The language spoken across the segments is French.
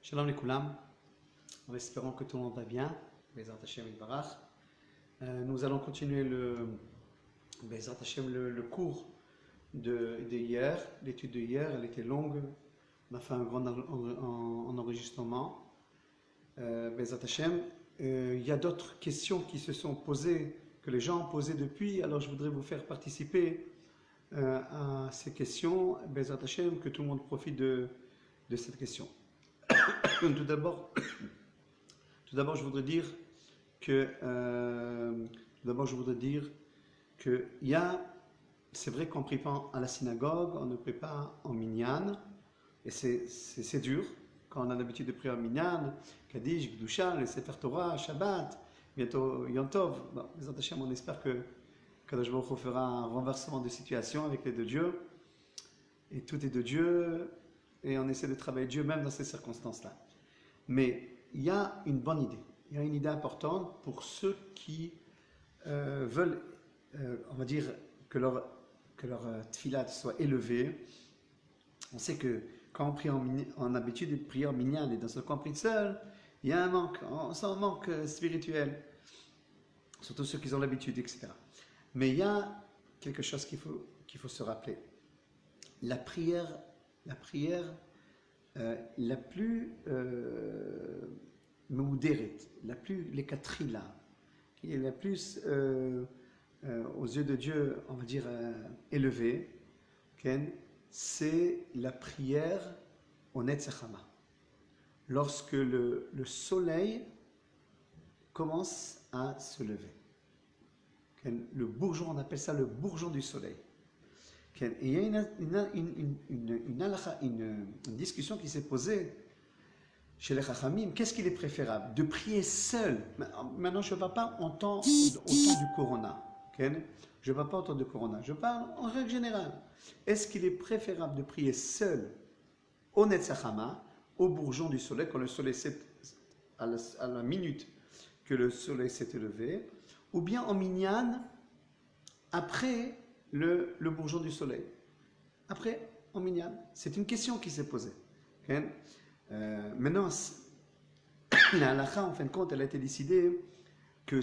Shalom les Koulam, en espérant que tout le monde va bien, Bezrat Hashem Barach. Nous allons continuer Bezrat Hashem, le cours de hier, l'étude de hier, elle était longue, on a fait un grand enregistrement. Bezrat Hashem, il y a d'autres questions qui se sont posées, que les gens ont posées depuis, alors je voudrais vous faire participer à ces questions, Bezrat Hashem, que tout le monde profite de cette question. Tout d'abord, je voudrais dire que c'est vrai qu'on ne prie pas à la synagogue, on ne prie pas en minyan, et c'est dur quand on a l'habitude de prier en minyan, Kaddish, Gdusha, le Sefer Torah, Shabbat, bientôt Yom Tov. Bon, on espère que Kadosh Baruch Hu fera un renversement de situation avec l'aide de Dieu, et tout est de Dieu. Et on essaie de travailler Dieu même dans ces circonstances-là. Mais il y a une bonne idée. Il y a une idée importante pour ceux qui veulent, on va dire, que leur tfilat soit élevé. On sait que quand on prie en habitude de prier en minyan et dans ce qu'on prie seul, il y a un manque, on sent un manque spirituel. Surtout ceux qui ont l'habitude, etc. Mais il y a quelque chose qu'il faut se rappeler. La prière la plus meuderet, la plus lekatrila, qui est la plus aux yeux de Dieu, on va dire élevée, c'est la prière au Netzachama. Lorsque le soleil commence à se lever. Le bourgeon, on appelle ça le bourgeon du soleil. Et il y a une discussion qui s'est posée chez les Chachamim. Qu'est-ce qu'il est préférable? De prier seul. Maintenant, je ne parle pas au temps du Corona. Je ne parle pas au temps du Corona. Je parle en règle générale. Est-ce qu'il est préférable de prier seul au Netzachama, au bourgeon du soleil, quand le soleil à la minute que le soleil s'est élevé, ou bien en minyan, après le bourgeon du soleil. Après, en minyan. C'est une question qui s'est posée. Maintenant, la halakha, en fin de compte, elle a été décidée que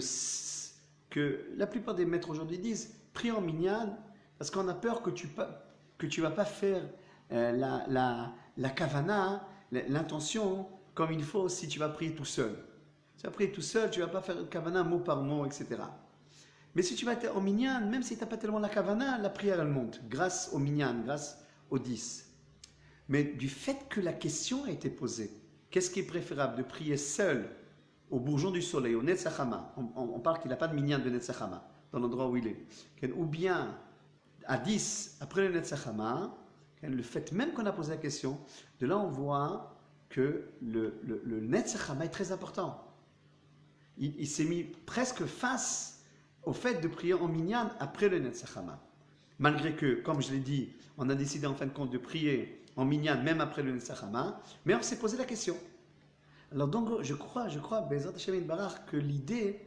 la plupart des maîtres aujourd'hui disent prie en minyan parce qu'on a peur que tu ne vas pas faire la kavana, l'intention, comme il faut si tu vas prier tout seul. Si tu vas prier tout seul, tu ne vas pas faire kavana mot par mot, etc. Mais si tu vas être en minyan, même si tu n'as pas tellement la kavana, la prière elle monte, grâce au minyan, grâce au 10. Mais du fait que la question a été posée, qu'est-ce qui est préférable, de prier seul au bourgeon du soleil, au Netzachama, on parle qu'il n'a pas de minyan de Netzachama, dans l'endroit où il est, ou bien à 10, après le Netzachama, le fait même qu'on a posé la question, de là on voit que le Netzachama est très important. Il s'est mis presque face au fait de prier en minyan après le Netzachama. Malgré que, comme je l'ai dit, on a décidé en fin de compte de prier en minyan même après le Netzachama, mais on s'est posé la question. Alors donc, je crois, Bezrat Hashem Barach, que l'idée,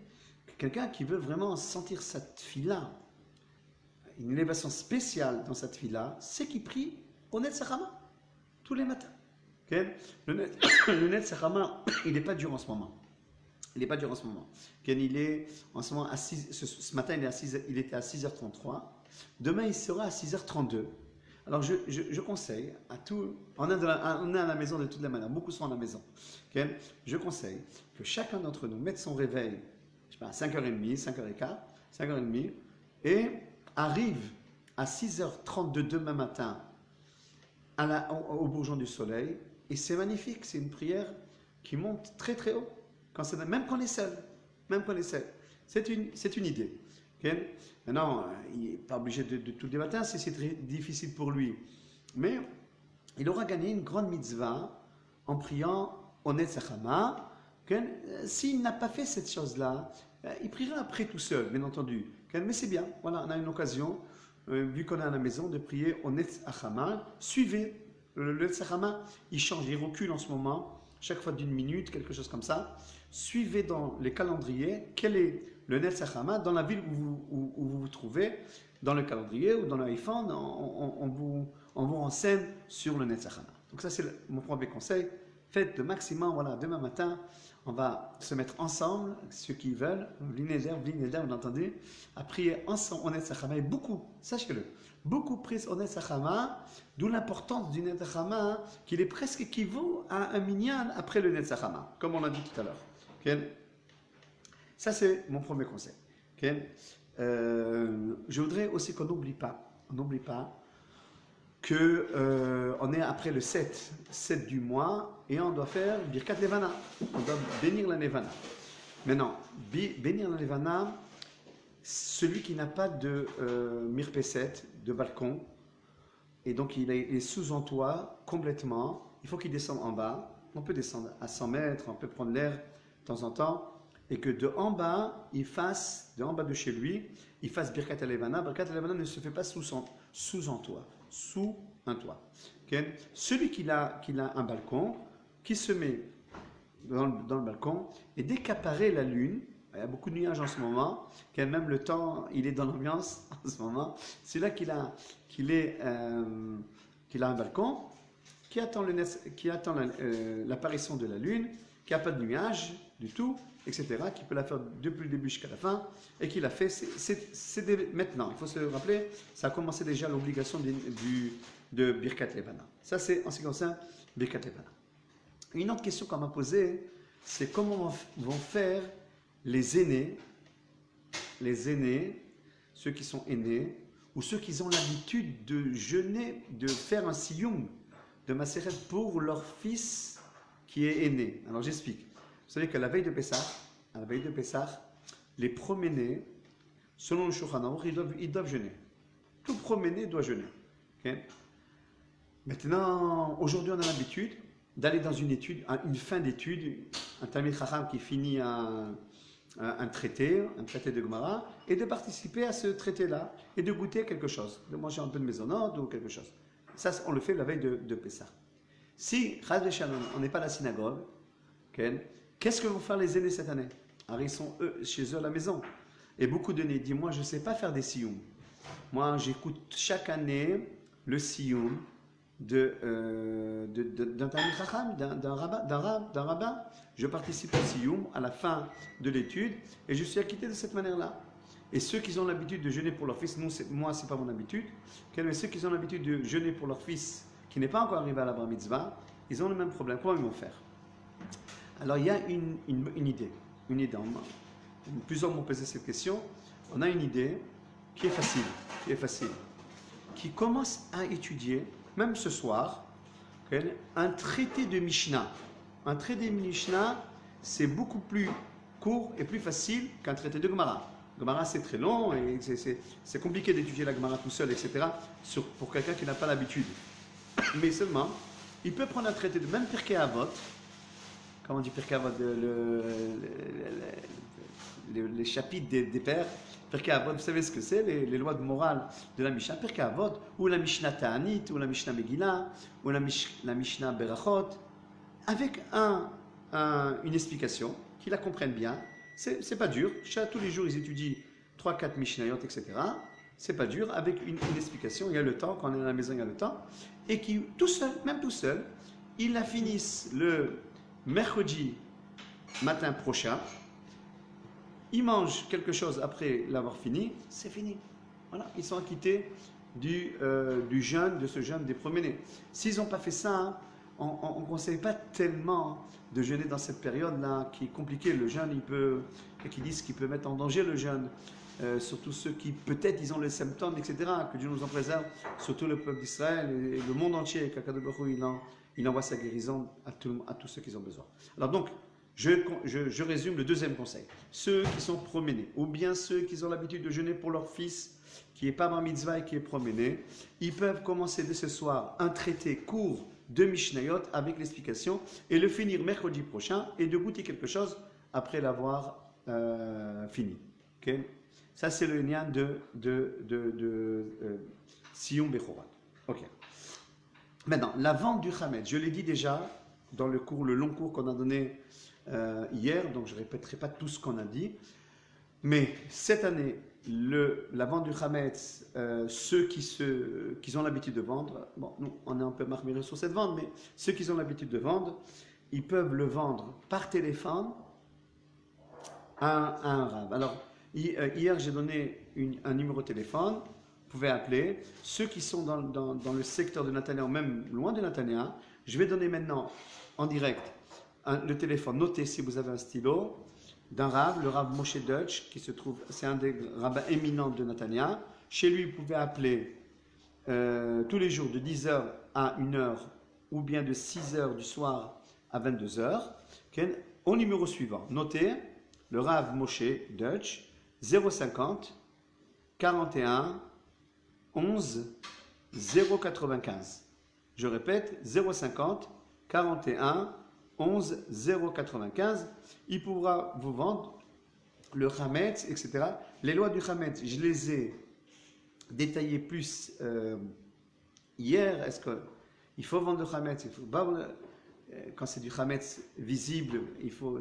que quelqu'un qui veut vraiment sentir cette fila, une élévation spéciale dans cette fila, c'est qu'il prie au Netzachama, tous les matins. Okay? Le Netzachama, il n'est pas dur en ce moment. Il n'est pas dur en ce moment. Il est en ce moment à 6, ce matin, il était à 6h33. Demain, il sera à 6h32. Alors, je conseille à tout. On est à la maison de toutes les manières. Beaucoup sont à la maison. Okay? Je conseille que chacun d'entre nous mette son réveil, je sais pas, à 5h30, 5h15, 5h30, et arrive à 6h32 demain matin au bourgeon du soleil. Et c'est magnifique. C'est une prière qui monte très très haut. Même quand on est seul. C'est une idée. Okay? Maintenant, il n'est pas obligé de tous les matins si c'est très difficile pour lui. Mais il aura gagné une grande mitzvah en priant au Netzachama. Okay? S'il n'a pas fait cette chose-là, il priera après tout seul, bien entendu. Okay? Mais c'est bien. Voilà, on a une occasion, vu qu'on est à la maison, de prier au Netzachama. Suivez. Le Netzachama, il change, il recule en ce moment. Chaque fois d'une minute, quelque chose comme ça. Suivez dans les calendriers quel est le Netzachama dans la ville où vous vous trouvez, dans le calendrier ou dans l'iPhone, on vous renseigne sur le Netzachama. Donc ça, c'est mon premier conseil. faites le maximum, voilà, demain matin, on va se mettre ensemble, ceux qui veulent, vous l'entendez, à prier ensemble, on est Sachama, et beaucoup, sachez-le, beaucoup prient on est Sachama, d'où l'importance du Netzachama, qu'il est presque équivaut à un minyan après le Netzachama, comme on l'a dit tout à l'heure. Okay? Ça, c'est mon premier conseil. Okay? Je voudrais aussi qu'on n'oublie pas que on est après le 7 du mois et on doit faire Birkat Levana. On doit bénir la Levana. Maintenant, bénir la Levana, celui qui n'a pas de mirpeset, de balcon, et donc il est sous en toit complètement, il faut qu'il descende en bas. On peut descendre à 100 mètres, on peut prendre l'air de temps en temps, et que de en bas, de en bas de chez lui, il fasse Birkat Levana. Birkat Levana ne se fait pas sous un toit. Sous un toit. Okay? Celui qui a un balcon, qui se met dans le balcon, et dès qu'apparaît la lune, il y a beaucoup de nuages en ce moment, même le temps, il est dans l'ambiance en ce moment, c'est là qu'il a un balcon, qui attend l'apparition de la lune, qui n'a pas de nuages du tout, etc., qui peut la faire depuis le début jusqu'à la fin, et qui l'a fait, c'est maintenant. Il faut se rappeler, ça a commencé déjà l'obligation de Birkat Levana. Ça, c'est en ce qui concerne Birkat Levana. Une autre question qu'on m'a posée, c'est comment vont faire les aînés, ceux qui sont aînés, ou ceux qui ont l'habitude de jeûner, de faire un siyum de Maseret pour leur fils qui est aîné. Alors j'explique. Vous savez qu'à la veille de Pessah, les premiers-nés, selon le Shulchan Aruch, ils doivent jeûner. Tout premier-né doit jeûner. Okay? Maintenant, aujourd'hui, on a l'habitude d'aller dans une fin d'étude, un Talmid Chacham qui finit un traité de Gemara, et de participer à ce traité-là, et de goûter quelque chose, de manger un peu de maisonnade ou quelque chose. Ça, on le fait la veille de Pessah. Si, Chaz v'Shalom, on n'est pas à la synagogue, okay, qu'est-ce que vont faire les aînés cette année? Alors, ils sont chez eux à la maison. Et beaucoup d'aînés disent, moi, je ne sais pas faire des siyum. Moi, j'écoute chaque année le siyum d'un Talmid Chacham, d'un rabbin. Je participe au siyum à la fin de l'étude et je suis acquitté de cette manière-là. Et ceux qui ont l'habitude de jeûner pour leur fils, moi, ce n'est pas mon habitude, mais ceux qui ont l'habitude de jeûner pour leur fils qui n'est pas encore arrivé à la bar mitzvah, ils ont le même problème. Comment ils vont faire? Alors, il y a une idée. Plusieurs m'ont posé cette question. On a une idée qui est facile, qui commence à étudier, même ce soir, un traité de Mishnah. Un traité de Mishnah, c'est beaucoup plus court et plus facile qu'un traité de Gemara. Gemara, c'est très long et c'est compliqué d'étudier la Gemara tout seul, etc., pour quelqu'un qui n'a pas l'habitude. Mais seulement, il peut prendre un traité de même Pirkei Avot. Comment on dit Pirkei Avot, les chapitres des pères. Pirkei Avot, vous savez ce que c'est, les lois de morale de la Mishnah. Pirkei Avot, ou la Mishnah Ta'anit, ou la Mishnah Megillah, ou la Mishnah Berachot, avec une explication, qu'ils la comprennent bien. C'est pas dur. Tous les jours, ils étudient 3-4 Mishnayot, etc. C'est pas dur. Avec une explication, il y a le temps. Quand on est à la maison, il y a le temps. Et qui, tout seul, ils la finissent le mercredi matin prochain. Ils mangent quelque chose après l'avoir fini. C'est fini. Voilà. Ils sont acquittés du jeûne, de ce jeûne des premiers-nés. S'ils n'ont pas fait ça, on ne conseille pas tellement de jeûner dans cette période-là qui est compliquée. Le jeûne, qui disent qu'il peut mettre en danger le jeûne, surtout ceux qui peut-être ils ont les symptômes, etc. Que Dieu nous en préserve, surtout le peuple d'Israël et le monde entier. Qu'Akadosh Baruch Hu, il envoie sa guérison à tous ceux qui ont besoin. Alors donc, je résume le deuxième conseil. Ceux qui sont promenés, ou bien ceux qui ont l'habitude de jeûner pour leur fils, qui n'est pas bar mitzvah et qui est promené, ils peuvent commencer dès ce soir un traité court de Mishnayot avec l'explication et le finir mercredi prochain et de goûter quelque chose après l'avoir fini. Okay? Ça, c'est le lien de Siyum Bechorat. Ok. Maintenant, la vente du Hametz, je l'ai dit déjà dans le long cours qu'on a donné hier, donc je ne répéterai pas tout ce qu'on a dit. Mais cette année, la vente du Hametz, ceux qui ont l'habitude de vendre, bon, nous, on est un peu marmirés sur cette vente, mais ceux qui ont l'habitude de vendre, ils peuvent le vendre par téléphone à un arabe. Alors, hier, j'ai donné un numéro de téléphone. Vous pouvez appeler. Ceux qui sont dans le secteur de Netanya ou même loin de Netanya, je vais donner maintenant en direct le téléphone. Notez si vous avez un stylo d'un rab, le rab Moshe Deutsch, qui se trouve, c'est un des rabbins éminents de Netanya. Chez lui, vous pouvez appeler tous les jours de 10h à 1h ou bien de 6h du soir à 22h. Okay, au numéro suivant. Notez le Rav Moshe Deutsch 050 41 11 095. Je répète 050 41 11 095. Il pourra vous vendre le Hametz, etc. Les lois du Hametz, je les ai détaillées plus hier. Est-ce qu'il faut vendre le Hametz? Il faut pas, quand c'est du Hametz visible,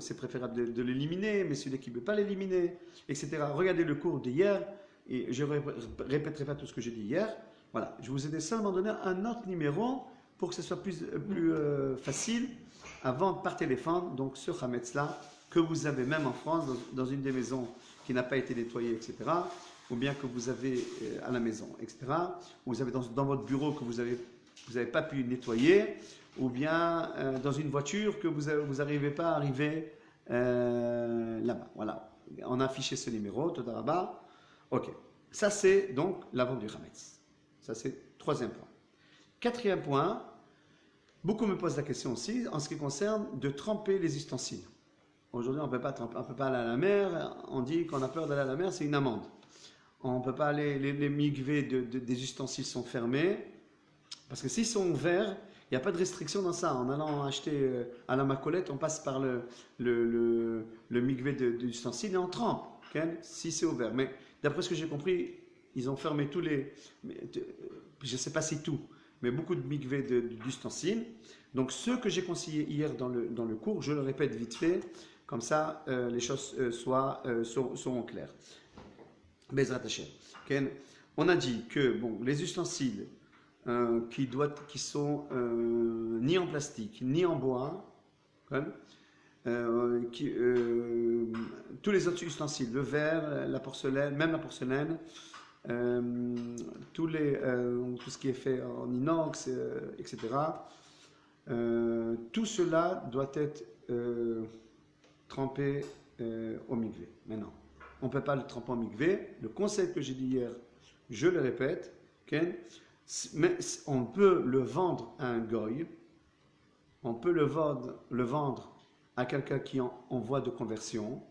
c'est préférable de l'éliminer, mais celui qui ne peut pas l'éliminer, etc. Regardez le cours d'hier, et je ne répéterai pas tout ce que j'ai dit hier. Voilà, je vous ai seulement donné un autre numéro pour que ce soit plus facile à vendre par téléphone, donc ce Hametz-là, que vous avez même en France, dans une des maisons qui n'a pas été nettoyée, etc., ou bien que vous avez à la maison, etc., ou vous avez dans votre bureau que vous n'avez pas pu nettoyer, ou bien dans une voiture que vous n'arrivez pas à arriver là-bas. Voilà, on a affiché ce numéro, Todaraba. Ok, ça c'est donc la vente du Hametz. Ça c'est troisième point. Quatrième point, beaucoup me posent la question aussi en ce qui concerne de tremper les ustensiles. Aujourd'hui, on ne peut pas aller à la mer. On dit qu'on a peur d'aller à la mer, c'est une amende. On ne peut pas aller, les migvés des ustensiles sont fermés. Parce que s'ils sont ouverts, il n'y a pas de restriction dans ça. En allant acheter à la macolette, on passe par le migvé d'ustensiles et on trempe. Okay? Si c'est ouvert. Mais d'après ce que j'ai compris, ils ont fermé tous les... Je ne sais pas si tout, mais beaucoup de migvés d'ustensiles. Donc ceux que j'ai conseillés hier dans le cours, je le répète vite fait, comme ça les choses seront claires. Bezrat Hashem. Okay? On a dit que bon, les ustensiles qui sont ni en plastique, ni en bois, okay? Tous les autres ustensiles, le verre, la porcelaine, même la porcelaine, tout ce qui est fait en inox, etc., tout cela doit être trempé au mikvé. Maintenant, on ne peut pas le tremper au mikvé. Le conseil que j'ai dit hier, je le répète, okay? Mais on peut le vendre à un goy, on peut le vendre à quelqu'un qui est en voie de conversion,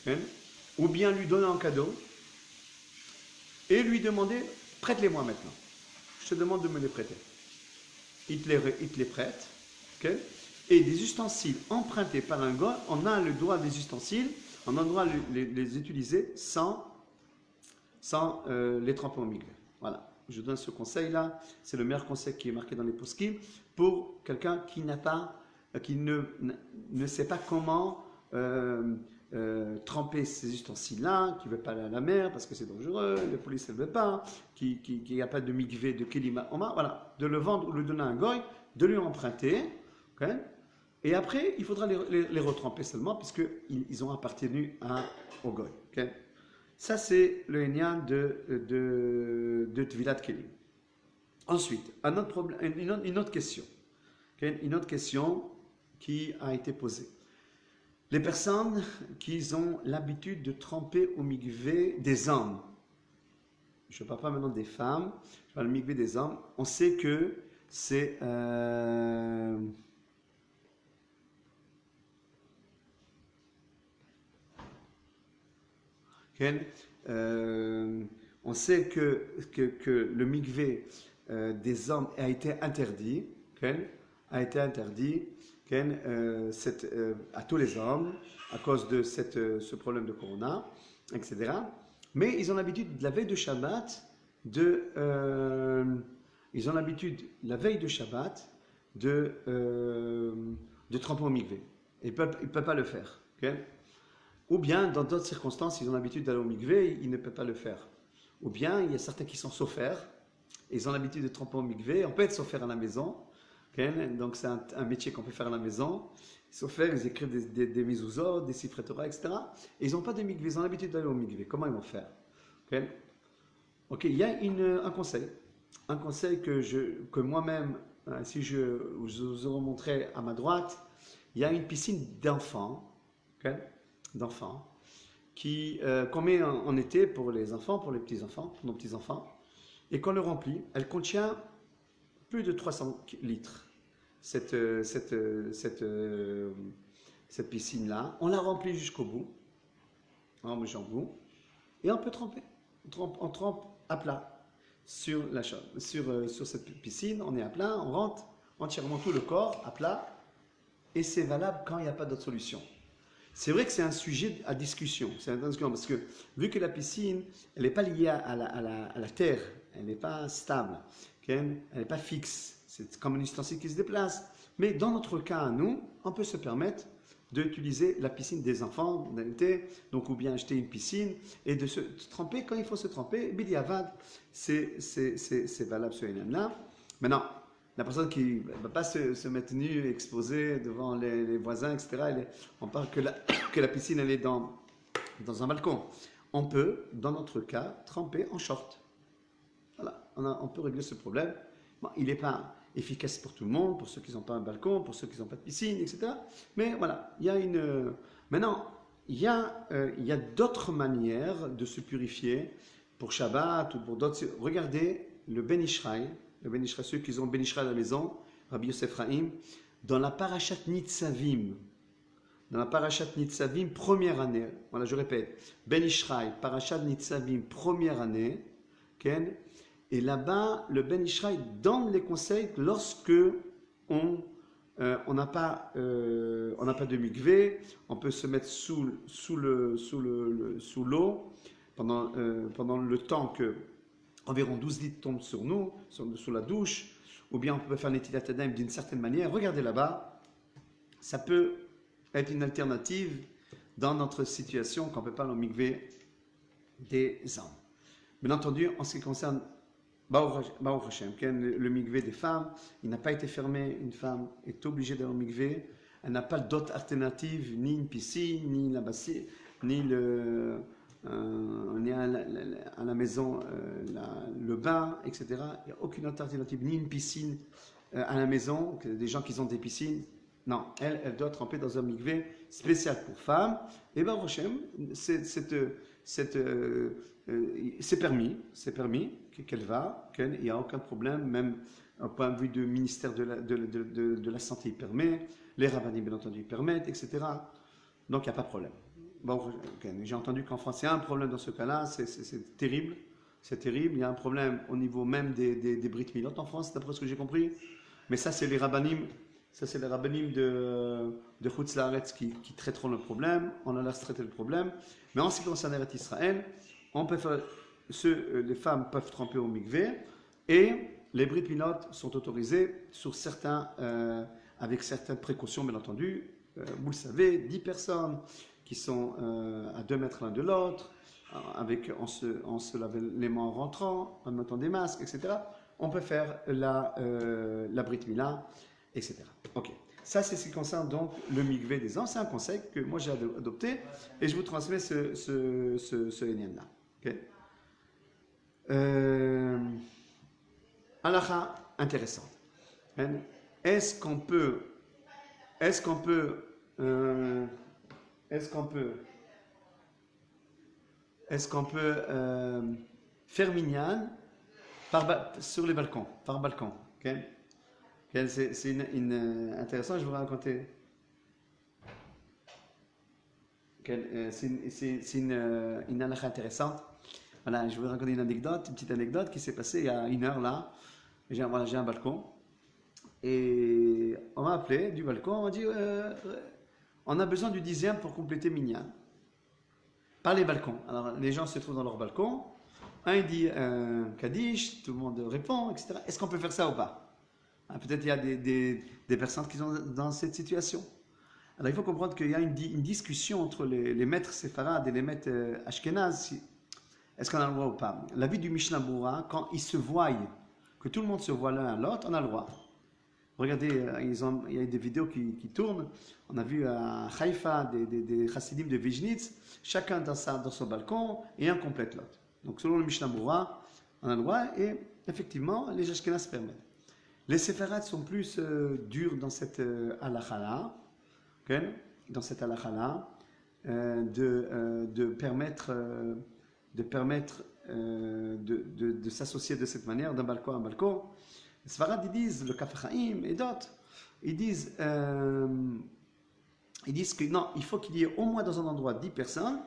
okay? Ou bien lui donner en cadeau et lui demander, prête-les-moi maintenant. Je te demande de me les prêter. Il te les prête, okay? Et des ustensiles empruntés par un goy, on a le droit des ustensiles, on a le droit de les utiliser sans les tremper au mikvé. Voilà. Je donne ce conseil-là, c'est le meilleur conseil qui est marqué dans les poskim pour quelqu'un qui ne sait pas comment tremper ces ustensiles-là, qui ne veut pas aller à la mer parce que c'est dangereux, la police ne veut pas, qui n'a pas de mikvé, de kelima, voilà, de le vendre ou le donner à un goy, de lui emprunter, okay? Et après, il faudra les retremper seulement puisqu'ils ont appartenu au goy. Okay? Ça, c'est le Inyan de Tvilat Kelim. Ensuite, une autre question. Okay? Une autre question qui a été posée. Les personnes qui ont l'habitude de tremper au mikvé des hommes. Je ne parle pas maintenant des femmes, je parle du mikvé des hommes. On sait que c'est... on sait que le mikvé des hommes a été interdit, à tous les hommes à cause de ce problème de corona, etc. Mais ils ont l'habitude, la veille de Shabbat, de tremper au mikvé. Ils ne peuvent pas le faire. Okay? Ou bien, dans d'autres circonstances, ils ont l'habitude d'aller au mikvé, ils ne peuvent pas le faire. Ou bien, il y a certains qui sont sophaires, et ils ont l'habitude de tremper au mikvé. On peut être sophère à la maison, ok. Donc c'est un métier qu'on peut faire à la maison. Ils sont faire, ils écrivent des mezuzot, des sifrei Torah, etc. Et ils n'ont pas de mikvé, ils ont l'habitude d'aller au mikvé. Comment ils vont faire? Ok. Ok, il y a un conseil. Un conseil que moi-même, si je vous aurais montré à ma droite, il y a une piscine d'enfants, ok, d'enfants, qu'on met en été pour les enfants, pour les petits-enfants, pour nos petits-enfants, et qu'on le remplit. Elle contient plus de 300 litres, cette piscine-là. On la remplit jusqu'au bout, jusqu'au bout, et on peut tremper. On trempe à plat sur cette piscine, on est à plat, on rentre entièrement tout le corps à plat, et c'est valable quand il n'y a pas d'autre solution. C'est vrai que c'est un sujet à discussion, parce que vu que la piscine, elle n'est pas liée à la terre, elle n'est pas stable, okay? Elle n'est pas fixe, c'est comme un ustensile qui se déplace. Mais dans notre cas, à nous, on peut se permettre d'utiliser la piscine des enfants d'été, donc ou bien acheter une piscine et de se tremper quand il faut se tremper. Bidiavad, c'est valable sur une là. Maintenant, la personne qui ne va pas se mettre nue, exposée devant les voisins, etc. On parle que la piscine, elle est dans un balcon. On peut, dans notre cas, tremper en short. Voilà, on peut régler ce problème. Bon, il n'est pas efficace pour tout le monde, pour ceux qui n'ont pas un balcon, pour ceux qui n'ont pas de piscine, etc. Mais voilà, il y a Maintenant, il y a d'autres manières de se purifier pour Shabbat ou pour d'autres. Regardez le Ben Ishraï. Le Ben Ishraï, ceux qui ont Ben Ishraï à la maison, Rabbi Yosef Rahim, dans la Parashat Nitzavim. Dans la Parashat Nitzavim, première année. Voilà, je répète. Ben Ishraï, Parashat Nitzavim, première année. Okay? Et là-bas, le Ben Ishraï donne les conseils lorsque on n'a pas de mikvé, on peut se mettre sous l'eau pendant le temps que environ 12 litres tombent sur nous, sous la douche, ou bien on peut faire l'étilat yadayim d'une certaine manière. Regardez là-bas, ça peut être une alternative dans notre situation quand on ne peut pas le mikvé des hommes. Bien entendu, en ce qui concerne Baruch Hashem, le mikvé des femmes, il n'a pas été fermé. Une femme est obligée d'aller au mikvé. Elle n'a pas d'autre alternative, ni une piscine, ni la bassine, ni à la maison le bain, etc. Il n'y a aucune autre alternative, ni une piscine à la maison, des gens qui ont des piscines. Non, elle doit tremper dans un mikvé spécial pour femmes. Et Baruch Hashem, c'est permis qu'elle va, il n'y a aucun problème, même au point de vue du ministère de la Santé, il permet, les rabbinim, bien entendu, ils permettent, etc. Donc, il n'y a pas de problème. Bon, j'ai entendu qu'en France, il y a un problème dans ce cas-là, c'est terrible, il y a un problème au niveau même des Brit Milot en France, d'après ce que j'ai compris, mais ça, c'est les rabbinim de Chutz Laaretz qui traiteront le problème, on a laissé traiter le problème, mais en ce qui concerne Eretz Israël, on peut faire, les femmes peuvent tremper au mikvé et les Brit Milot sont autorisés avec certaines précautions, bien entendu. Vous le savez, 10 personnes qui sont à 2 mètres l'un de l'autre, on se lave les mains en rentrant, en mettant des masques, etc. On peut faire la Brit Mila, etc. Ok. Ça, c'est ce qui concerne donc le mikvé des hommes. C'est un conseil que moi j'ai adopté et je vous transmets ce énième-là. Okay. Halakha intéressante. Est-ce qu'on peut faire minyan sur les balcons, par balcon? Okay. C'est intéressant, je vais vous raconter. C'est une halakha intéressante. Voilà, je vais vous raconter une petite anecdote qui s'est passée il y a 1 heure là. J'ai un balcon et on m'a appelé du balcon, on m'a dit on a besoin du 10e pour compléter minyan. Par les balcons. Alors les gens se trouvent dans leur balcon, un il dit Kaddish, tout le monde répond, etc. Est-ce qu'on peut faire ça ou pas? Peut-être il y a des personnes qui sont dans cette situation. Alors il faut comprendre qu'il y a une discussion entre les maîtres séfarades et les maîtres ashkénazes. Est-ce qu'on a le droit ou pas? L'avis du Mishnah Berurah, quand ils se voient, que tout le monde se voit l'un à l'autre, on a le droit. Regardez, il y a des vidéos qui tournent. On a vu à Haïfa des chassidim de Vijnitz, chacun dans son balcon et un complète l'autre. Donc selon le Mishnah Berurah, on a le droit et effectivement les Ashkenaz permettent. Les séfarades sont plus durs dans cette halakha-là, okay? Dans cette halakha-là, de permettre de s'associer de cette manière d'un balcon à un balcon. Les séfarades, ils disent, le Kaf Chaim et d'autres, ils disent que non, il faut qu'il y ait au moins dans un endroit 10 personnes,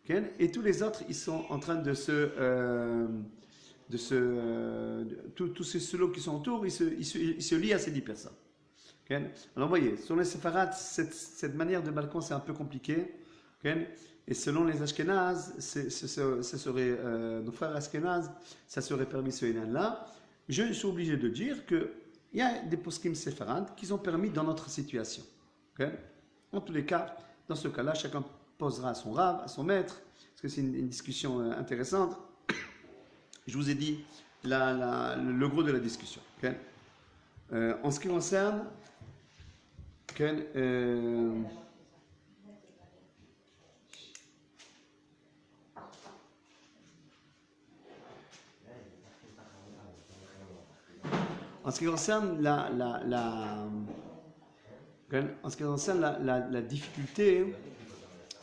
okay? Et tous les autres, ils sont en train tous ces slots qui sont autour, ils se lient à ces 10 personnes. Okay? Alors, vous voyez, selon les séfarades, cette manière de balcon, c'est un peu compliqué. Okay? Et selon les Ashkenaz, ce serait, nos frères Ashkenaz, ça serait permis ce Hénan-là. Je suis obligé de dire qu'il y a des poskim séfarades qui ont permis dans notre situation. Okay? En tous les cas, dans ce cas-là, chacun posera à son rave, à son maître, parce que c'est une discussion intéressante. Je vous ai dit le gros de la discussion. Okay? En ce qui concerne en ce qui concerne la difficulté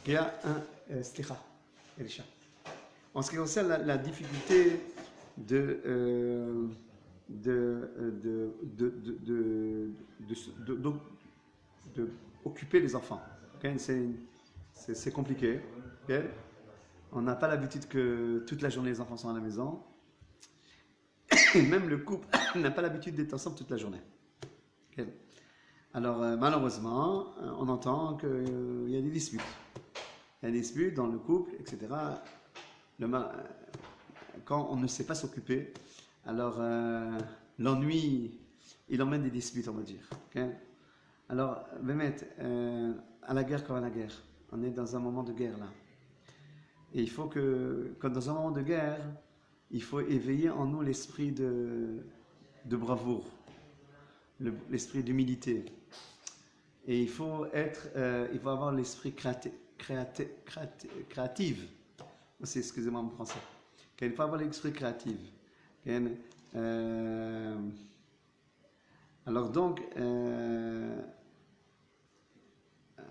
qu'il y a en ce qui concerne la difficulté de occuper les enfants. Okay? C'est compliqué. Okay? On n'a pas l'habitude que toute la journée les enfants sont à la maison. Et même le couple n'a pas l'habitude d'être ensemble toute la journée. Okay? Alors malheureusement, on entend qu'il y a des disputes. Il y a des disputes dans le couple, etc. Quand on ne sait pas s'occuper, alors l'ennui, il emmène des disputes, on va dire. Okay? Alors, Bémet, à la guerre comme à la guerre, on est dans un moment de guerre là. Et il faut que, comme dans un moment de guerre, il faut éveiller en nous l'esprit de bravoure, l'esprit d'humilité. Et il faut avoir l'esprit créatif. Excusez-moi mon français. Il faut avoir l'esprit créatif. Alors donc,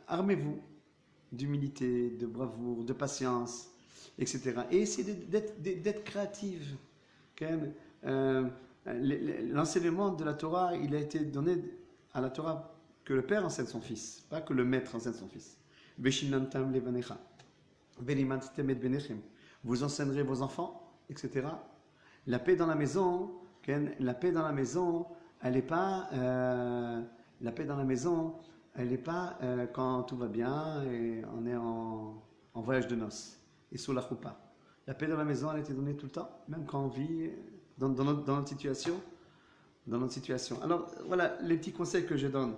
armez-vous d'humilité, de bravoure, de patience, etc. Et essayez d'être créative. L'enseignement de la Torah, il a été donné à la Torah que le père enseigne son fils, pas que le maître enseigne son fils. Vous enseignerez vos enfants, etc. La paix dans la maison, la paix dans la maison, elle n'est pas la paix dans la maison, elle n'est pas quand tout va bien et on est en voyage de noces et sous la choupa. La paix dans la maison, elle a été donnée tout le temps, même quand on vit dans notre situation. Dans notre situation. Alors voilà les petits conseils que je donne.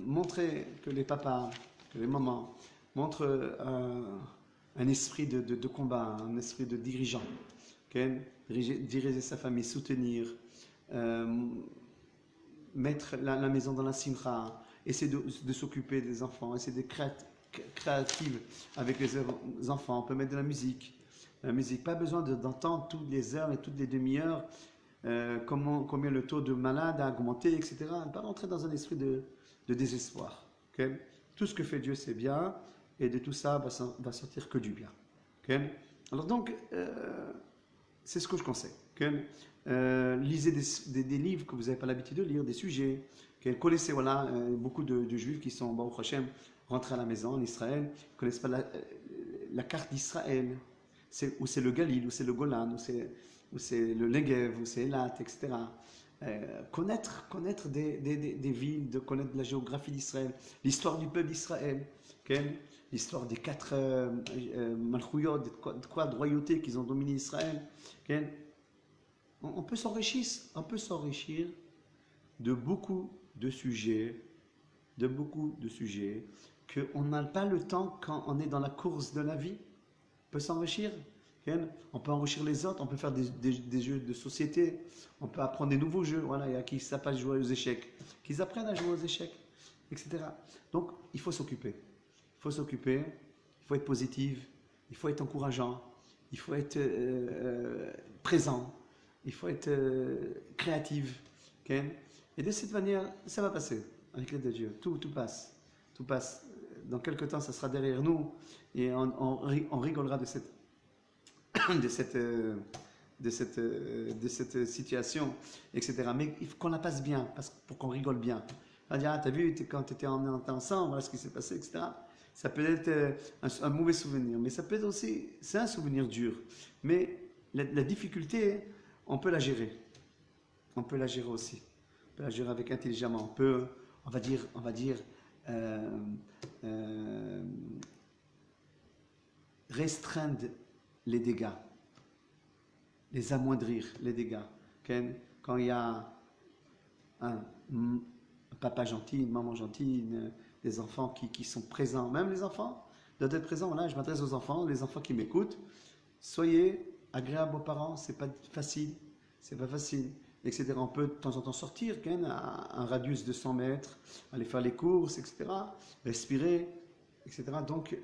Montrez que les papas, que les mamans montrent un esprit de combat, un esprit de dirigeant. Diriger sa famille, soutenir, mettre la maison dans la simcha, essayer de s'occuper des enfants, essayer d'être créative avec les enfants. On peut mettre de la musique. La musique, pas besoin d'entendre toutes les heures et toutes les demi-heures combien le taux de malades a augmenté, etc. Ne pas rentrer dans un esprit de désespoir. Okay? Tout ce que fait Dieu, c'est bien, et de tout ça va sortir que du bien. Okay? Alors donc, c'est ce que je conseille. Okay? Lisez des livres que vous n'avez pas l'habitude de lire, des sujets. Okay? Connaissez, voilà, beaucoup de juifs qui sont, Baruch Hashem, rentrés à la maison en Israël, ne connaissent pas la carte d'Israël, où c'est le Galil, où c'est le Golan, où c'est le Negev, où c'est Elat, etc. Connaître des villes, de connaître la géographie d'Israël, l'histoire du peuple d'Israël, okay? L'histoire des 4 Malchouyot, des royautés qui ont dominé Israël. Okay? On peut s'enrichir de beaucoup de sujets qu'on n'a pas le temps quand on est dans la course de la vie. On peut s'enrichir On peut enrichir les autres, on peut faire des jeux de société, on peut apprendre des nouveaux jeux. Voilà, il y a qui ne savent pas jouer aux échecs, qu'ils apprennent à jouer aux échecs, etc. Donc, il faut s'occuper. Il faut s'occuper, il faut être positif, il faut être encourageant, il faut être présent, il faut être créatif. Et de cette manière, ça va passer, avec l'aide de Dieu. Tout passe. Tout passe. Dans quelques temps, ça sera derrière nous et on rigolera de cette situation, etc. Mais il faut qu'on la passe bien, pour qu'on rigole bien. On va dire, ah, t'as vu, quand tu étais ensemble, voilà ce qui s'est passé, etc. Ça peut être un mauvais souvenir, mais ça peut être aussi, c'est un souvenir dur. Mais la difficulté, on peut la gérer. On peut la gérer aussi. On peut la gérer avec intelligemment. On va dire, restreindre les dégâts, les amoindrir, les dégâts. Quand il y a un papa gentil, une maman gentille, des enfants qui sont présents, même les enfants doivent être présents. Voilà, je m'adresse aux enfants, les enfants qui m'écoutent. Soyez agréables aux parents, c'est pas facile, etc. On peut de temps en temps sortir, à un radius de 100 mètres, aller faire les courses, etc. Respirer, etc. Donc,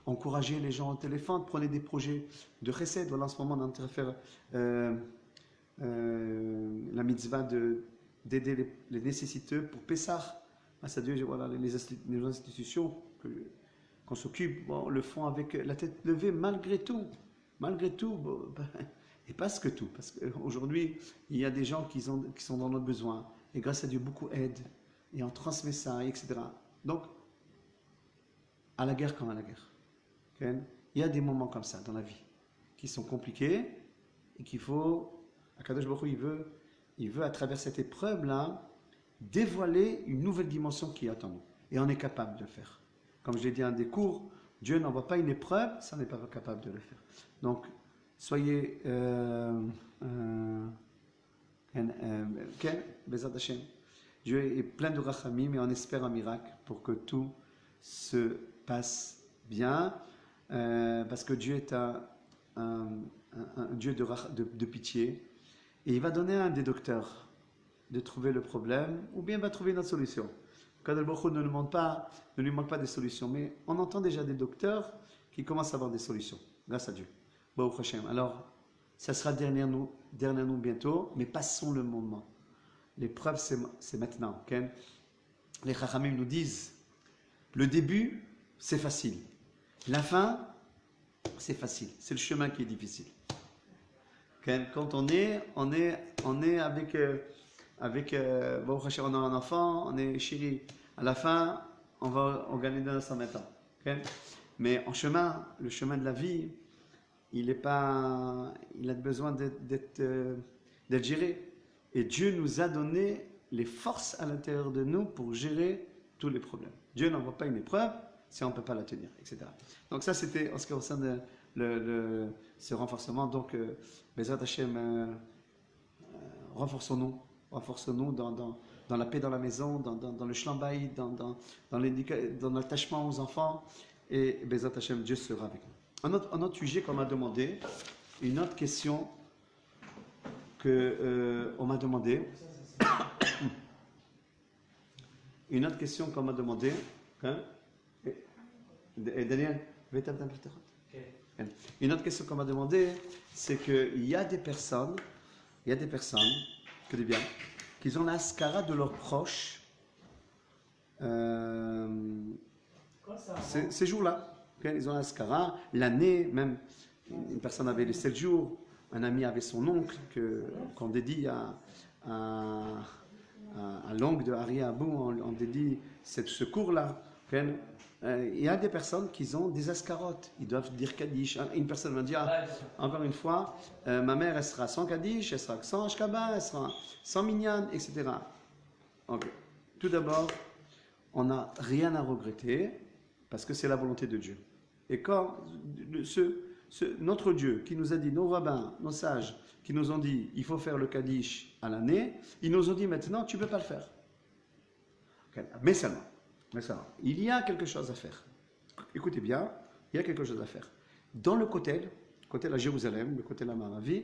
encourager les gens au téléphone, prenez des projets de recettes. Voilà, en ce moment, on est en train de faire la mitzvah d'aider les nécessiteux pour Pessah. Grâce à Dieu, voilà, les institutions qu'on s'occupe, bon, le font avec la tête levée malgré tout. Malgré tout, bon, et parce qu'aujourd'hui, il y a des gens qui sont dans notre besoin. Et grâce à Dieu, beaucoup aident. Et on transmet ça, etc. Donc, à la guerre comme à la guerre. Il y a des moments comme ça dans la vie qui sont compliqués et qu'il faut, Akadosh Baruch Hu, il veut à travers cette épreuve-là dévoiler une nouvelle dimension qui attend nous. Et on est capable de le faire. Comme je l'ai dit à un des cours, Dieu n'envoie pas une épreuve, ça n'est pas capable de le faire. Donc, soyez Bezat Hashem. Dieu est plein de rachamim et on espère un miracle pour que tout se passe bien, parce que Dieu est un Dieu de pitié et il va donner à un des docteurs de trouver le problème ou bien va trouver une autre solution. Kadal Baruch Hu ne lui manque pas des solutions, mais on entend déjà des docteurs qui commencent à avoir des solutions, grâce à Dieu. Baruch Hashem. Alors, ça sera derrière nous bientôt, mais passons le moment. L'épreuve, c'est maintenant. Okay? Les Chachamim nous disent, le début, c'est facile. La fin, c'est facile. C'est le chemin qui est difficile. Okay? Quand on est avec Baruch Hashem, on a un enfant, on est chéri. À la fin, on va gagner 220 ans. Okay? Mais en chemin, le chemin de la vie, il a besoin d'être géré. Et Dieu nous a donné les forces à l'intérieur de nous pour gérer tous les problèmes. Dieu n'envoie pas une épreuve si on ne peut pas la tenir, etc. Donc ça, c'était en ce qui concerne ce renforcement. Donc, Bezrat Hashem, renforçons-nous dans la paix dans la maison, dans le shlambaï, dans l'attachement aux enfants. Et Bezrat Hashem, Dieu sera avec nous. Un autre sujet qu'on m'a demandé, une autre question qu'on m'a demandé. Une autre question qu'on m'a demandé. Hein? Et Daniel, une autre question qu'on m'a demandé, c'est qu'il y a des personnes, que dis bien, qui ont l'ascara de leurs proches ces jours-là. Okay? Ils ont l'ascara, l'année, même une personne avait les 7 jours, un ami avait son oncle qu'on dédie à l'oncle de Ari Abou, on dédie ce cours-là. Okay? Il y a des personnes qui ont des ascarotes, ils doivent dire Kaddish. Une personne va dire, encore une fois, ma mère elle sera sans Kaddish, elle sera sans Ashkaba, elle sera sans Minyan, etc. Okay. Tout d'abord, on n'a rien à regretter parce que c'est la volonté de Dieu. Et quand notre Dieu qui nous a dit, nos rabbins, nos sages, qui nous ont dit il faut faire le Kaddish à l'année, ils nous ont dit maintenant tu ne peux pas le faire. Okay. Mais seulement, il y a quelque chose à faire. Écoutez bien, il y a quelque chose à faire. Dans le kotel, côté de la Jérusalem, le côté de la Maravi,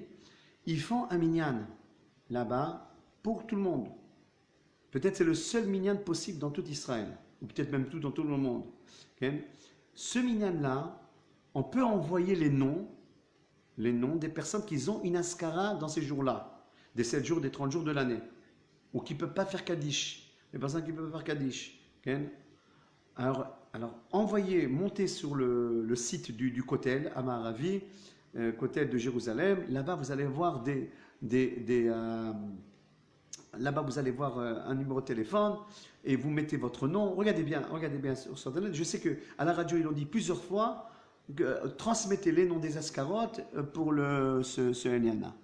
ils font un minyan là-bas pour tout le monde. Peut-être c'est le seul minyan possible dans tout Israël, ou peut-être même tout dans tout le monde. Okay? Ce minyan-là, on peut envoyer les noms des personnes qui ont une askara dans ces jours-là, des 7 jours, des 30 jours de l'année, ou qui ne peuvent pas faire Kaddish, les personnes qui ne peuvent pas faire Kaddish. Okay? Alors, envoyez, montez sur le site du Kotel, à Maravi, Kotel de Jérusalem. Là-bas, vous allez voir là-bas, vous allez voir un numéro de téléphone et vous mettez votre nom. Regardez bien sur Internet. Je sais qu'à la radio, ils l'ont dit plusieurs fois. Transmettez les noms des ascarotes pour ce Eliana.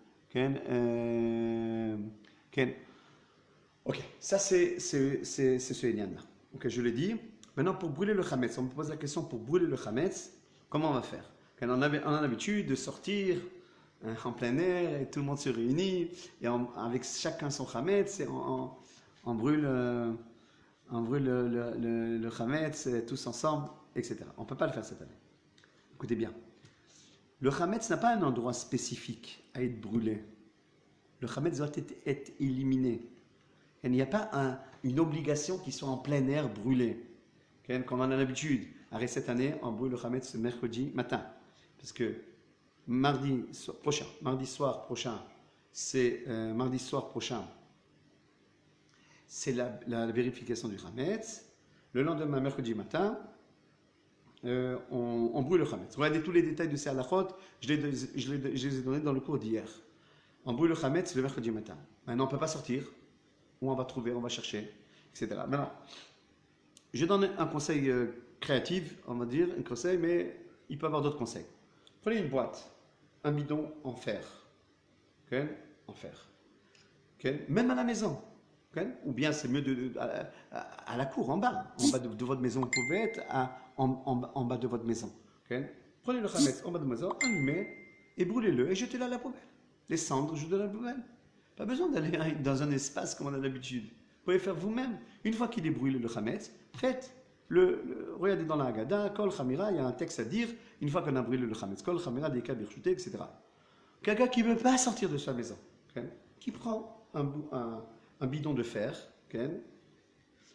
Ok, ça c'est ce Eliana. Ok, je l'ai dit. Maintenant, pour brûler le Hametz, on me pose la question pour brûler le Hametz, comment on va faire? On a l'habitude de sortir en plein air et tout le monde se réunit et avec chacun son Hametz et on brûle, le Hametz tous ensemble, etc. On ne peut pas le faire cette année. Écoutez bien, le Hametz n'a pas un endroit spécifique à être brûlé. Le Hametz doit être éliminé. Il n'y a pas une obligation qu'il soit en plein air brûlé. Comme on a l'habitude. Arrête cette année, on brûle le Hametz ce mercredi matin. Parce que mardi soir prochain, c'est la vérification du Hametz. Le lendemain, mercredi matin, on brûle le Hametz. Regardez tous les détails de ces halachot, je les ai donnés dans le cours d'hier. On brûle le Hametz le mercredi matin. Maintenant, on ne peut pas sortir. Où on va trouver, on va chercher, etc. Maintenant, je donne un conseil créatif, on va dire, un conseil, mais il peut y avoir d'autres conseils. Prenez une boîte, un bidon en fer, okay? En fer, okay? Même à la maison, okay? Ou bien c'est mieux à la cour, en bas de votre maison, vous pouvez être en bas de votre maison. Okay? Prenez le Hametz en bas de votre maison, allumez et brûlez-le et jetez-le à la poubelle. Les cendres, jetez-le à la poubelle. Pas besoin d'aller dans un espace comme on a l'habitude. Vous pouvez faire vous-même. Une fois qu'il est brûlé le Hametz, faites. Regardez dans la Haggadah, Kol Chamira, il y a un texte à dire, une fois qu'on a brûlé le Hametz, Kol Chamira, des Birchute, etc. Quelqu'un qui ne veut pas sortir de sa maison, okay, qui prend un bidon de fer, okay,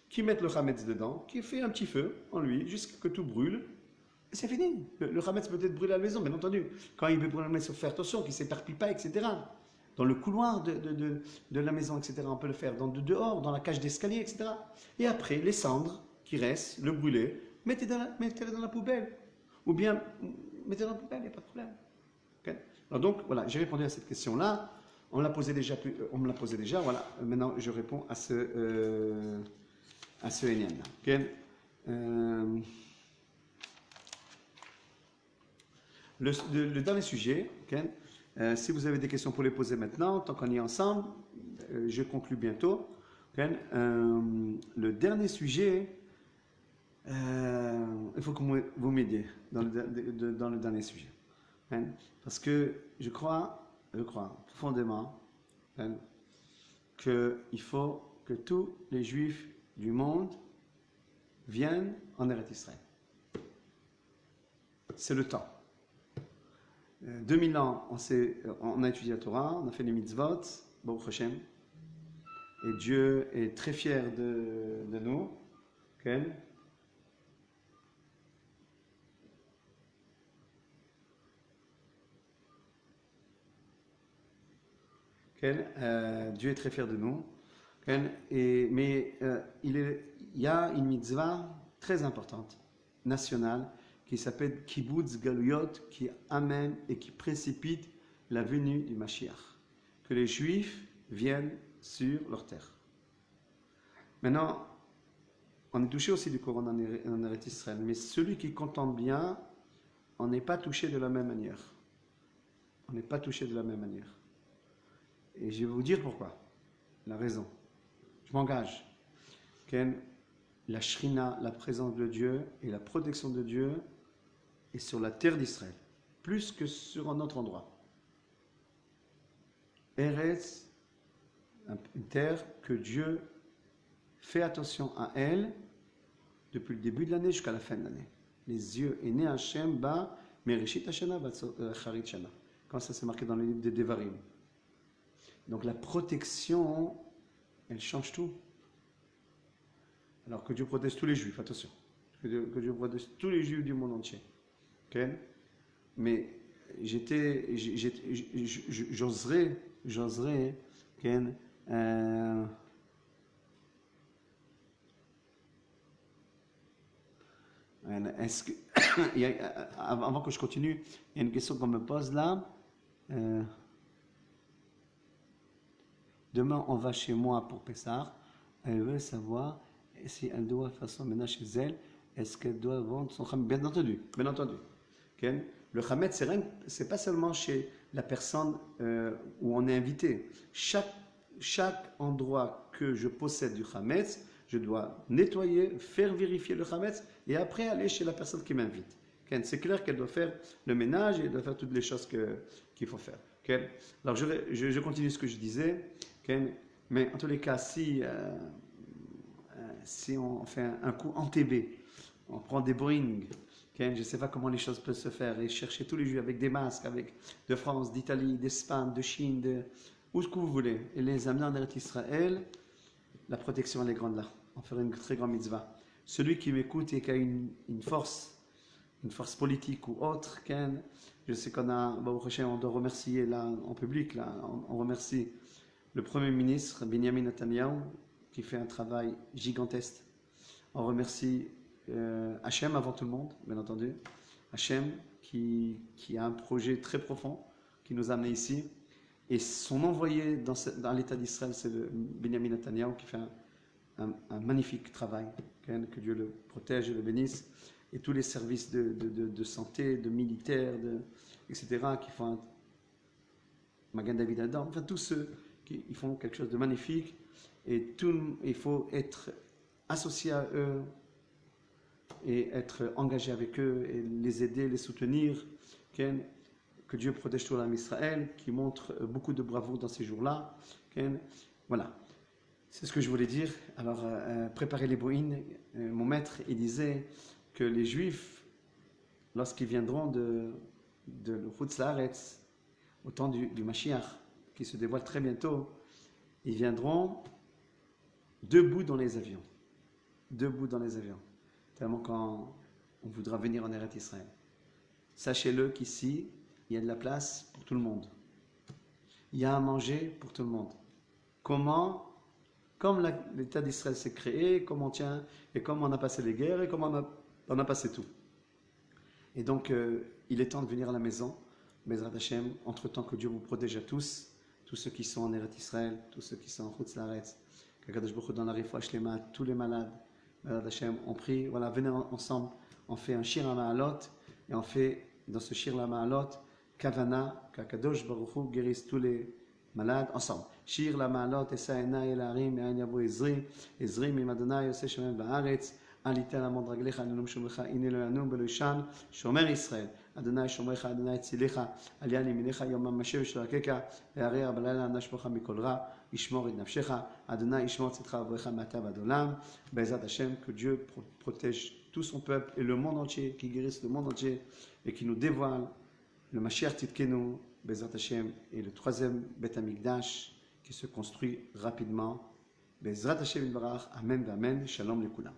qui met le Hametz dedans, qui fait un petit feu en lui, jusqu'à ce que tout brûle, et c'est fini. Le Hametz peut être brûlé à la maison, bien entendu. Quand il veut brûler la maison, il faut faire attention, qu'il ne s'éparpille pas, etc. Dans le couloir de la maison, etc. On peut le faire dehors, dans la cage d'escalier, etc. Et après, les cendres qui restent, le brûler, mettez-les dans la poubelle. Ou bien, mettez-les dans la poubelle, il n'y a pas de problème. Okay? Alors donc, voilà, j'ai répondu à cette question-là. On me l'a posé déjà, voilà. Maintenant, je réponds à ce énième-là. Okay? Le dernier sujet, okay? Si vous avez des questions pour les poser maintenant, tant qu'on y est ensemble, je conclue bientôt. Okay? Le dernier sujet, il faut que vous m'aidiez dans le dernier sujet. Okay? Parce que je crois profondément qu'il faut que tous les juifs du monde viennent en Eretz Israël. C'est le temps. 2000 ans, on a étudié la Torah, on a fait les mitzvot, Baruch Hashem, et Dieu est très fier de nous. Okay? Dieu est très fier de nous. Mais il y a une mitzvah très importante, nationale, qui s'appelle Kibbutz Galuyot, qui amène et qui précipite la venue du Mashiach. Que les Juifs viennent sur leur terre. Maintenant, on est touché aussi du Coran en Eretz Israël, mais celui qui contemple bien, on n'est pas touché de la même manière. On n'est pas touché de la même manière. Et je vais vous dire pourquoi. La raison. Je m'engage. La Shrina, la présence de Dieu et la protection de Dieu est sur la terre d'Israël, plus que sur un autre endroit. Eretz, une terre que Dieu fait attention à elle depuis le début de l'année jusqu'à la fin de l'année. Les yeux, et né Hachem, bas, Mereshit Hashana Charit Shana. Quand ça c'est marqué dans le livre des Devarim. Donc la protection, elle change tout. Alors que Dieu protège tous les juifs, attention. Que Dieu protège tous les juifs du monde entier. Okay? Mais j'oserais, Ken, est-ce que, avant que je continue, il y a une question qu'on me pose là. Demain, on va chez moi pour Pessah. Elle veut savoir si elle doit faire son ménage chez elle. Est-ce qu'elle doit vendre son chametz? Bien entendu, bien entendu. Okay? Le chametz, c'est pas seulement chez la personne où on est invité. Chaque endroit que je possède du chametz, je dois nettoyer, faire vérifier le chametz et après aller chez la personne qui m'invite. Okay? C'est clair qu'elle doit faire le ménage et elle doit faire toutes les choses qu'il faut faire. Okay? Alors je continue ce que je disais. Okay? Mais en tous les cas, si on fait un coup en TB, on prend des Boeing, okay? Je ne sais pas comment les choses peuvent se faire, et chercher tous les juifs avec des masques, avec de France, d'Italie, d'Espagne, de Chine, où ce que vous voulez, et les amener en Eretz Israël, la protection elle est grande là. On ferait une très grande mitzvah. Celui qui m'écoute et qui a une force politique ou autre, Ken, je sais qu'on a, on doit remercier là en public, là, on remercie le Premier ministre Benjamin Netanyahu qui fait un travail gigantesque. On remercie Hachem avant tout le monde, bien entendu. Hachem qui a un projet très profond qui nous a amenés ici. Et son envoyé dans l'État d'Israël, c'est Benjamin Netanyahu qui fait un magnifique travail. Que Dieu le protège et le bénisse. Et tous les services de santé, de militaires, etc., qui font Magan David Adom, enfin tous ceux qui font quelque chose de magnifique. Et il faut être associé à eux et être engagé avec eux et les aider, les soutenir. Que Dieu protège tout l'âme Israël, qui montre beaucoup de bravoure dans ces jours-là. Voilà, c'est ce que je voulais dire. Alors, préparez les boïnes. Mon maître, il disait que les Juifs, lorsqu'ils viendront de Chutz Laaretz, au temps du Mashiach, qui se dévoile très bientôt, ils viendront debout dans les avions. Debout dans les avions. Tellement quand on voudra venir en Eretz Israël. Sachez-le qu'ici, il y a de la place pour tout le monde. Il y a à manger pour tout le monde. Comment, comme l'État d'Israël s'est créé, comme on tient, et comme on a passé les guerres, et comme on a passé tout. Et donc, il est temps de venir à la maison, Bezrat Hashem, entre-temps que Dieu vous protège à tous ceux qui sont en Eretz Israël, tous ceux qui sont en Chutz Laaretz, qu'Akadosh Baruch Hu donne la refoua shlema à tous les malades, Bezrat Hashem, on prie, voilà, venez ensemble, on fait un shir HaMa'alot, et on fait dans ce shir HaMa'alot, Kavana, qu'Akadosh Baruch Hu guérisse tous les malades, ensemble. Shir HaMa'alot, Esa Enai El Harim, Ein Yavo Ezri, Mim Adonai, Yoseh Shemen Ba'aretz, עליתה לעמוד רגליך, לנום שומרך, הנה לא ינום ולא ישן, שומר ישראל, אדוני שומרך, אדוני צילך, על יד ימיניך יום ממשי ושרקך, להרע בלילה נשמוך מכל רע, ישמור את נפשך, אדוני ישמור צאתך ובואך מעתה ועד עולם, בעזרת השם, que Dieu protège tout son peuple et le monde entier, qui guérisse le monde entier et qui nous dévoile le Mashiach Tzidkenu, בעזרת השם, et le troisième Beth Amikdash qui se construit rapidement. בעזרת השם יתברך, אמן ואמן, שלום לכולם.